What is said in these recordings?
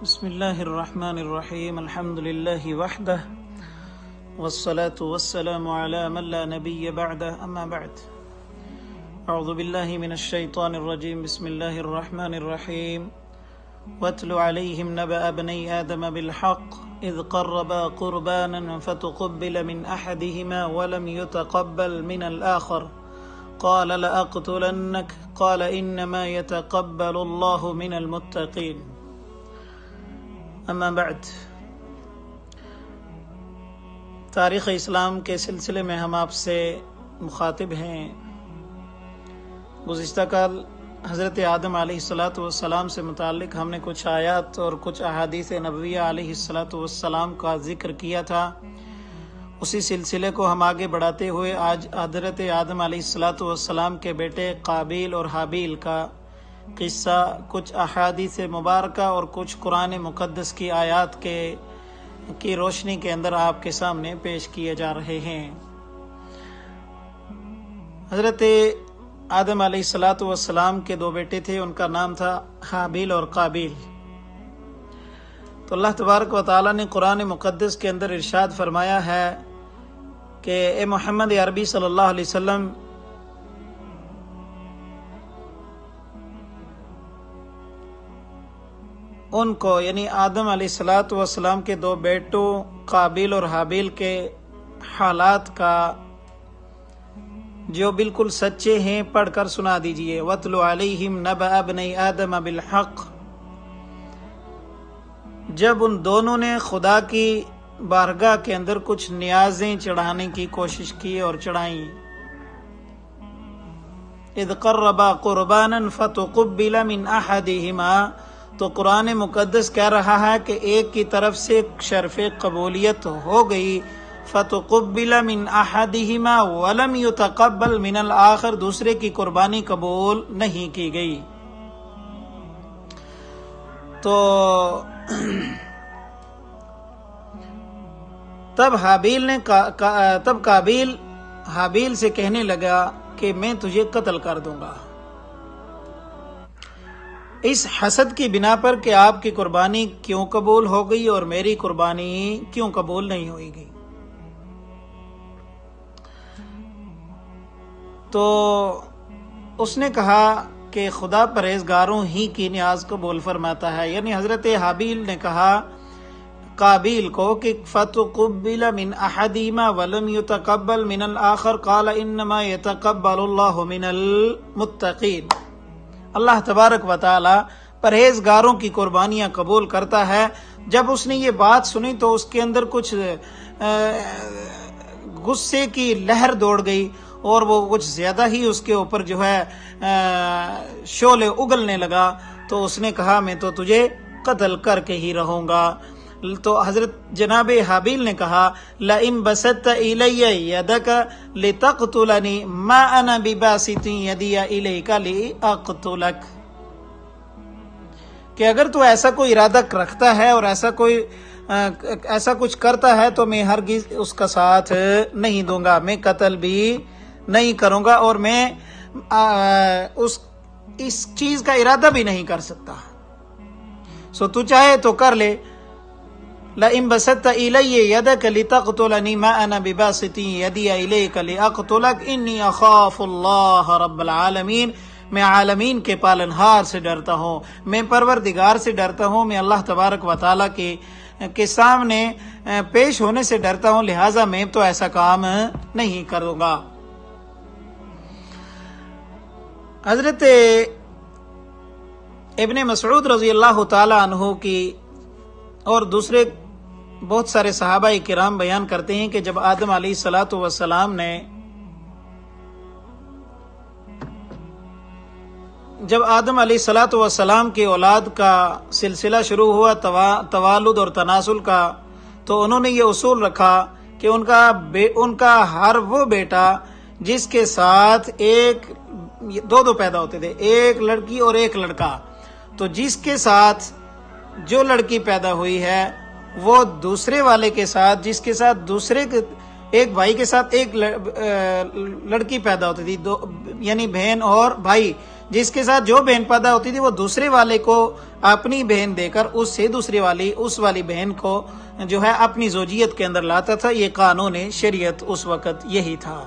بسم الله الرحمن الرحيم الحمد لله وحده والصلاة والسلام على من لا نبي بعده أما بعد أعوذ بالله من الشيطان الرجيم بسم الله الرحمن الرحيم واتل عليهم نبأ ابني آدم بالحق إذ قربا قربانا فتقبل من أحدهما ولم يتقبل من الآخر قال لأقتلنك قال إنما يتقبل الله من المتقين اما بعد تاریخ اسلام کے سلسلے میں ہم آپ سے مخاطب ہیں۔ گزشتہ کل حضرت آدم علیہ السلام سے متعلق ہم نے کچھ آیات اور کچھ احادیث نبویہ علیہ السلام کا ذکر کیا تھا۔ اسی سلسلے کو ہم آگے بڑھاتے ہوئے آج حضرت آدم علیہ السلام کے بیٹے قابیل اور حابیل کا قصہ، کچھ احادیث مبارکہ اور کچھ قرآن مقدس کی آیات کی روشنی کے اندر آپ کے سامنے پیش کیے جا رہے ہیں۔ حضرت آدم علیہ السلام کے دو بیٹے تھے، ان کا نام تھا حابیل اور قابیل۔ تو اللہ تبارک و تعالیٰ نے قرآن مقدس کے اندر ارشاد فرمایا ہے کہ اے محمد عربی صلی اللہ علیہ وسلم، ان کو یعنی آدم علیہ السلام کے دو بیٹوں قابیل اور حابیل کے حالات کا جو بالکل سچے ہیں پڑھ کر سنا دیجئے۔ وَاتْلُ عَلَيْهِمْ نَبَأَ ابْنَيْ آدَمَ بِالْحَقِّ، جب ان دونوں نے خدا کی بارگاہ کے اندر کچھ نیازیں چڑھانے کی کوشش کی اور چڑھائیں۔ اِذْ قَرَّبَا قُرْبَانًا فَتُقُبِّلَ مِنْ أَحَدِهِمَا، تو قرآن مقدس کہہ رہا ہے کہ ایک کی طرف سے شرف قبولیت ہو گئی، فَتُقُبِّلَ مِنْ أَحَدِهِمَا وَلَمْ يُتَقَبَّلْ مِنَ الْآخَرِ، دوسرے کی قربانی قبول نہیں کی گئی۔ تو تب قابیل حابیل سے کہنے لگا کہ میں تجھے قتل کر دوں گا، اس حسد کی بنا پر کہ آپ کی قربانی کیوں قبول ہو گئی اور میری قربانی کیوں قبول نہیں ہوئی گئی۔ تو اس نے کہا کہ خدا پرہیزگاروں ہی کی نیاز قبول فرماتا ہے، یعنی حضرت حابیل نے کہا قابیل کو کہ فَتُقُبِّلَ مِنْ أَحَدِهِمَا وَلَمْ يُتَقَبَّلْ مِنَ الْآخَرِ قَالَ إِنَّمَا يَتَقَبَّلُ اللَّهُ مِنَ الْمُتَّقِينَ، اللہ تبارک و تعالی پرہیزگاروں کی قربانیاں قبول کرتا ہے۔ جب اس نے یہ بات سنی تو اس کے اندر کچھ غصے کی لہر دوڑ گئی اور وہ کچھ زیادہ ہی اس کے اوپر جو ہے شعلے اگلنے لگا۔ تو اس نے کہا میں تو تجھے قتل کر کے ہی رہوں گا۔ تو حضرت جناب حابیل نے کہا لَئِن بَسَطْتَ إِلَيَّ يَدَكَ لِتَقْتُلَنِي مَا أَنَا بِبَاسِطٍ يَدِيَ إِلَيْكَ لِأَقْتُلَكَ، کہ اگر تو ایسا کوئی ارادہ رکھتا ہے اور ایسا کچھ کرتا ہے تو میں ہرگز اس کا ساتھ نہیں دوں گا، میں قتل بھی نہیں کروں گا اور میں اس چیز کا ارادہ بھی نہیں کر سکتا۔ سو تو چاہے تو کر لے۔ لَئِن بَسَطْتَ إِلَيَّ يَدَكَ لِتَقْتُلَنِي مَا أَنَا بِبَاسِطٍ يَدِيَ إِلَيْكَ لِأَقْتُلَكَ إِنِّي أَخَافُ اللَّهَ رَبَّ الْعَالَمِينَ، میں عالمین کے پالنہار سے ڈرتا ہوں، میں پروردگار سے ڈرتا ہوں، میں اللہ تبارک و تعالیٰ کے سامنے پیش ہونے سے ڈرتا ہوں، لہٰذا میں تو ایسا کام نہیں کروں گا۔ حضرت ابن مسعود رضی اللہ تعالی عنہ کی اور دوسرے بہت سارے صحابہ کرام بیان کرتے ہیں کہ جب آدم علیہ السلام کی اولاد کا سلسلہ شروع ہوا، توالد اور تناسل کا، تو انہوں نے یہ اصول رکھا کہ ان کا ہر وہ بیٹا جس کے ساتھ دو پیدا ہوتے تھے، ایک لڑکی اور ایک لڑکا، تو جس کے ساتھ جو لڑکی پیدا ہوئی ہے وہ دوسرے والے کے ساتھ، جس کے ساتھ دوسرے ایک بھائی کے ساتھ ایک لڑکی پیدا ہوتی تھی، یعنی بہن اور بھائی جس کے ساتھ جو بہن پیدا ہوتی تھی وہ دوسرے والے کو اپنی بہن دے کر اس سے اس والی بہن کو جو ہے اپنی زوجیت کے اندر لاتا تھا. یہ قانون شریعت اس وقت یہی تھا.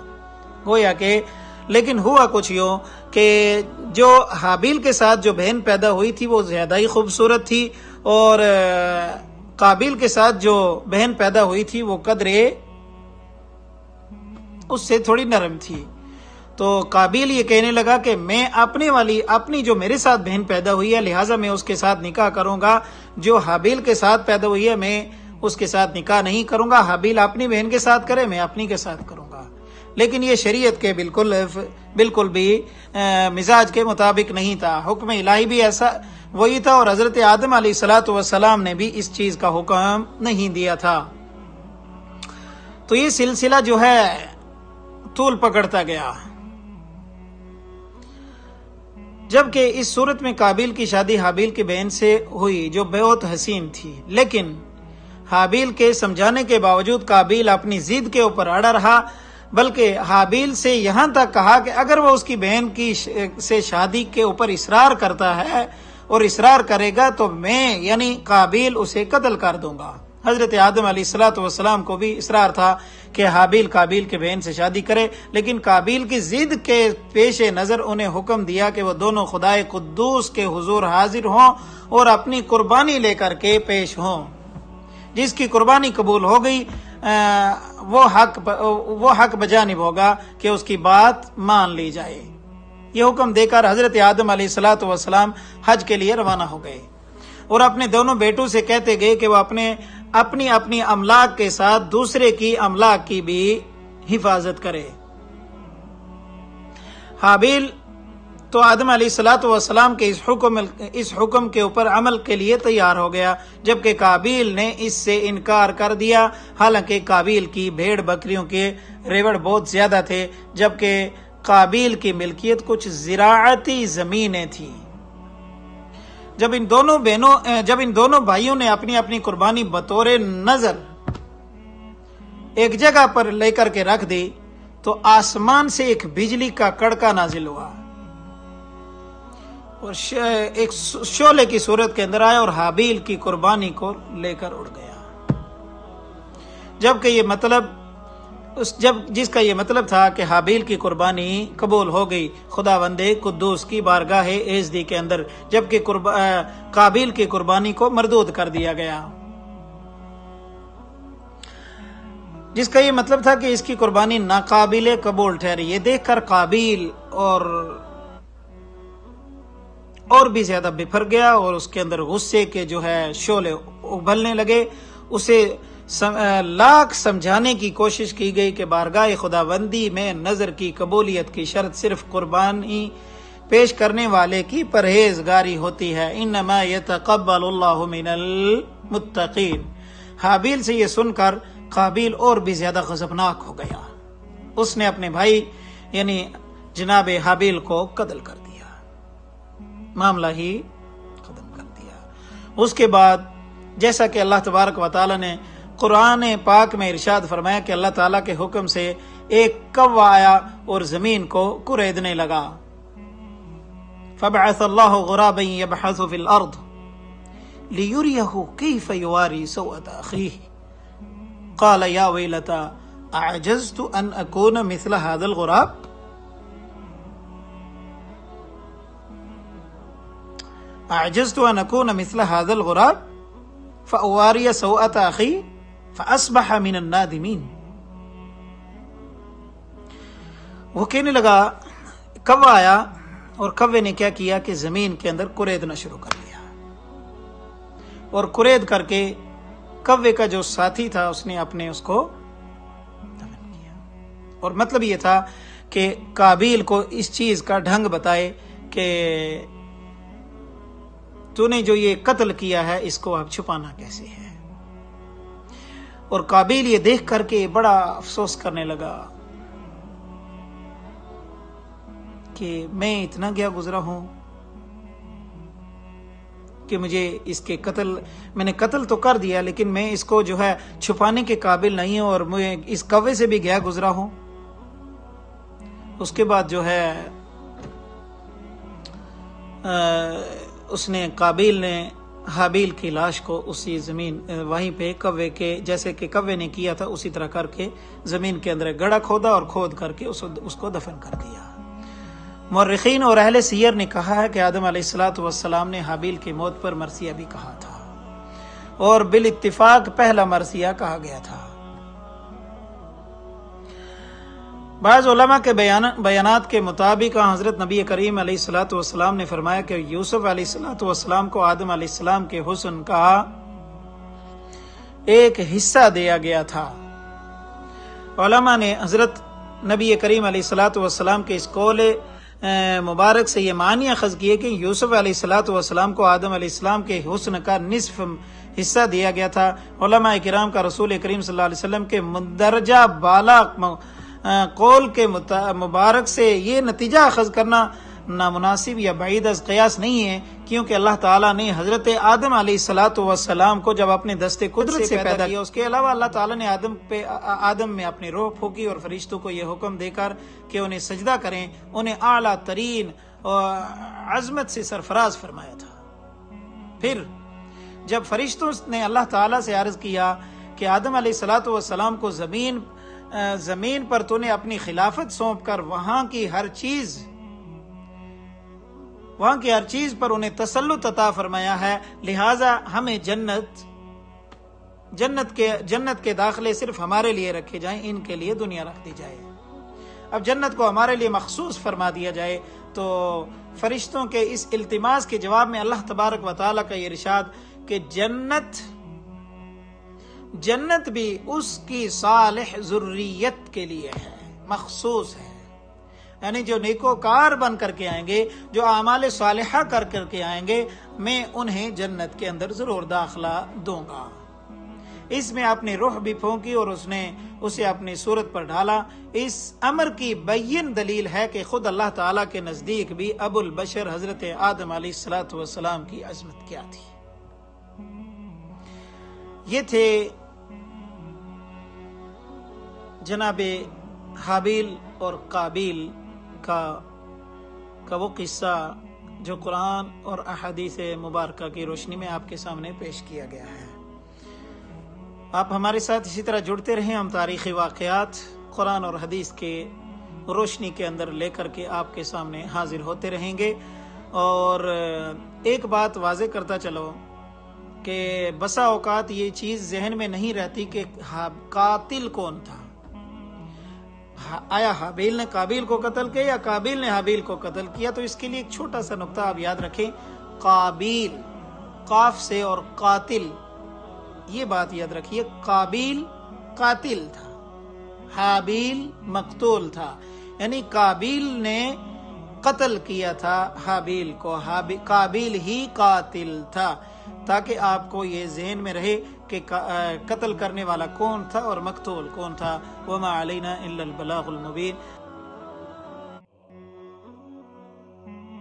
گویا کہ لیکن ہوا کچھ یوں کہ جو حابیل کے ساتھ جو بہن پیدا ہوئی تھی وہ زیادہ ہی خوبصورت تھی، اور قابیل کے ساتھ جو بہن پیدا ہوئی تھی وہ قدرے اس سے تھوڑی نرم تھی. تو قابیل یہ کہنے لگا کہ میں اپنی جو میرے ساتھ بہن پیدا ہوئی ہے لہٰذا میں اس کے ساتھ نکاح کروں گا. جو حابیل کے ساتھ پیدا ہوئی ہے میں اس کے ساتھ نکاح نہیں کروں گا. حابیل اپنی بہن کے ساتھ کرے، میں اپنی کے ساتھ کروں گا. لیکن یہ شریعت کے بالکل بھی مزاج کے مطابق نہیں تھا. حکم الہی بھی ایسا وہی تھا، اور حضرت آدم علیہ الصلاۃ والسلام نے بھی اس چیز کا حکم نہیں دیا تھا. تو یہ سلسلہ جو ہے طول پکڑتا گیا، جبکہ اس صورت میں قابیل کی شادی حابیل کی بہن سے ہوئی جو بہت حسین تھی. لیکن حابیل کے سمجھانے کے باوجود قابیل اپنی ضد کے اوپر اڑا رہا، بلکہ حابیل سے یہاں تک کہا کہ اگر وہ اس کی بہن سے شادی کے اوپر اصرار کرتا ہے اور اصرار کرے گا تو میں یعنی قابیل اسے قتل کر دوں گا. حضرت آدم علیہ الصلاۃ والسلام کو بھی اصرار تھا کہ حابیل قابیل کے بہن سے شادی کرے، لیکن قابیل کی ضد کے پیش نظر انہیں حکم دیا کہ وہ دونوں خدائے قدوس کے حضور حاضر ہوں اور اپنی قربانی لے کر کے پیش ہوں. جس کی قربانی قبول ہو گئی وہ حق بجانب ہوگا کہ اس کی بات مان لی جائے. یہ حکم دے کر حضرت آدم علیہ الصلاۃ والسلام حج کے لیے روانہ ہو گئے اور اپنے دونوں بیٹوں سے کہتے گئے کہ وہ اپنی املاک کے ساتھ دوسرے کی املاک کی بھی حفاظت کرے. حابیل تو آدم علیہ الصلاۃ والسلام کے اس حکم کے اوپر عمل کے لیے تیار ہو گیا، جبکہ قابیل نے اس سے انکار کر دیا. حالانکہ قابیل کی بھیڑ بکریوں کے ریوڑ بہت زیادہ تھے، جبکہ قابیل کی ملکیت کچھ زراعتی زمینیں تھیں. جب ان دونوں بھائیوں نے اپنی قربانی بطور نظر ایک جگہ پر لے کر کے رکھ دی تو آسمان سے ایک بجلی کا کڑکا نازل ہوا اور ایک شعلے کی صورت کے اندر آیا اور حابیل کی قربانی کو لے کر اڑ گیا. جس کا یہ مطلب تھا کہ حابیل کی قربانی قبول ہو گئی خداوند قدوس کی بارگاہ عزتی کے اندر، جبکہ قابیل کی قربانی کو مردود کر دیا گیا. جس کا یہ مطلب تھا کہ اس کی قربانی ناقابل قبول ٹھہری. یہ دیکھ کر قابیل اور بھی زیادہ بپھر گیا اور اس کے اندر غصے کے جو ہے شعلے ابلنے لگے. اسے لاکھ سمجھانے کی کوشش کی گئی کہ بارگاہ خداوندی میں نظر کی قبولیت کی شرط صرف قربانی پیش کرنے والے کی پرہیزگاری ہوتی ہے. انما یتقبل اللہ من المتقین. حابیل سے یہ سن کر قابیل اور بھی زیادہ غضبناک ہو گیا. اس نے اپنے بھائی یعنی جناب حابیل کو قتل کر دیا، معاملہ ہی ختم کر دیا. اس کے بعد جیسا کہ اللہ تبارک و تعالی نے قرآن پاک میں ارشاد فرمایا کہ اللہ تعالیٰ کے حکم سے ایک کوا آیا اور زمین کو کریدنے لگا. فبعث اللہ غرابا یبحث فی الارض لیریہ کیف یواری سوءۃ اخیہ قال یا ویلتى اعجزت ان اکون مثل هذا الغراب. اعجزت ان اکون مثل هذا الغراب فأواری سوءۃ اخی فأصبح من النادمین. وہ کہنے لگا، کوا آیا اور کوے نے کیا کیا کہ زمین کے اندر کریدنا شروع کر دیا، اور کرید کر کے کوے کا جو ساتھی تھا اس نے اس کو دفن کیا. اور مطلب یہ تھا کہ قابیل کو اس چیز کا ڈھنگ بتائے کہ تو نے جو یہ قتل کیا ہے اس کو اب چھپانا کیسے ہے. اور قابیل یہ دیکھ کر کے بڑا افسوس کرنے لگا کہ میں اتنا گیا گزرا ہوں کہ مجھے اس کے میں نے قتل تو کر دیا لیکن میں اس کو جو ہے چھپانے کے قابل نہیں ہوں، اور میں اس کوے سے بھی گیا گزرا ہوں. اس کے بعد جو ہے اس نے قابیل نے حابیل کی لاش کو اسی زمین وہیں پہ کوے کے جیسے کہ کوے نے کیا تھا اسی طرح کر کے زمین کے اندر گڑھا کھودا اور کھود کر کے اس کو دفن کر دیا۔ مورخین اور اہل سیر نے کہا ہے کہ آدم علیہ السلام نے حابیل کی موت پر مرثیہ بھی کہا تھا اور بالاتفاق پہلا مرثیہ کہا گیا تھا۔ بعض علماء کے بیانات کے مطابق حضرت نبی کریم علیہ السلام نے فرمایا کہ یوسف علیہ السلام کو آدم علیہ السلام کے حسن کا ایک حصہ دیا گیا تھا۔ علماء نے حضرت نبی کریم علیہ السلام کے اس قول مبارک سے یہ معنی اخذ کیے کہ یوسف علیہ السلام کو آدم علیہ السلام کے حسن کا نصف حصہ دیا گیا تھا۔ علماء کرام کا رسول کریم صلی اللہ علیہ وسلم کے مندرجہ بالا قول کے مبارک سے یہ نتیجہ اخذ کرنا نامناسب یا بعید از قیاس نہیں ہے، کیونکہ اللہ تعالیٰ نے حضرت آدم علیہ السلام کو جب اپنے دست قدرت سے پیدا کیا، اس کے علاوہ اللہ تعالیٰ نے آدم میں اپنی روح پھونکی اور فرشتوں کو یہ حکم دے کر کہ انہیں سجدہ کریں، انہیں اعلیٰ ترین عظمت سے سرفراز فرمایا تھا۔ پھر جب فرشتوں نے اللہ تعالیٰ سے عرض کیا کہ آدم علیہ السلام کو زمین پر تو نے اپنی خلافت سونپ کر وہاں کی ہر چیز پر انہیں تسلط عطا فرمایا ہے، لہٰذا ہمیں جنت کے داخلے صرف ہمارے لیے رکھے جائیں، ان کے لیے دنیا رکھ دی جائے۔ اب جنت کو ہمارے لیے مخصوص فرما دیا جائے تو فرشتوں کے اس التماس کے جواب میں اللہ تبارک و تعالیٰ کا یہ ارشاد کہ جنت بھی اس کی صالح ذریت کے لیے ہے، مخصوص ہے، یعنی جو نیکوکار بن کر کے آئیں گے، جو اعمال صالحہ کر کے آئیں گے، میں انہیں جنت کے اندر ضرور داخلہ دوں گا۔ اس میں اپنی روح بھی پھونکی اور اس نے اسے اپنی صورت پر ڈالا۔ اس امر کی بین دلیل ہے کہ خود اللہ تعالیٰ کے نزدیک بھی ابو البشر حضرت آدم علیہ السلام کی عظمت کیا تھی۔ یہ تھے جناب حابیل اور قابیل کا وہ قصہ جو قرآن اور احادیث مبارکہ کی روشنی میں آپ کے سامنے پیش کیا گیا ہے۔ آپ ہمارے ساتھ اسی طرح جڑتے رہیں، ہم تاریخی واقعات قرآن اور حدیث کے روشنی کے اندر لے کر کے آپ کے سامنے حاضر ہوتے رہیں گے۔ اور ایک بات واضح کرتا چلو کہ بسا اوقات یہ چیز ذہن میں نہیں رہتی کہ قاتل کون تھا، آیا حابیل نے قابیل کو قتل کیا یا قابیل نے حابیل کو قتل کیا؟ تو اس کے لیے ایک چھوٹا سا نقطہ آپ یاد رکھیں، قابیل قاف سے اور قاتل، یہ بات یاد رکھیے، قابیل قاتل تھا، حابیل مقتول تھا، یعنی قابیل نے قتل کیا تھا حابیل کو، قابیل ہی قاتل تھا، تاکہ آپ کو یہ ذہن میں رہے کہ قتل کرنے والا کون تھا اور مقتول کون تھا۔ وما علینا الا البلاغ المبین۔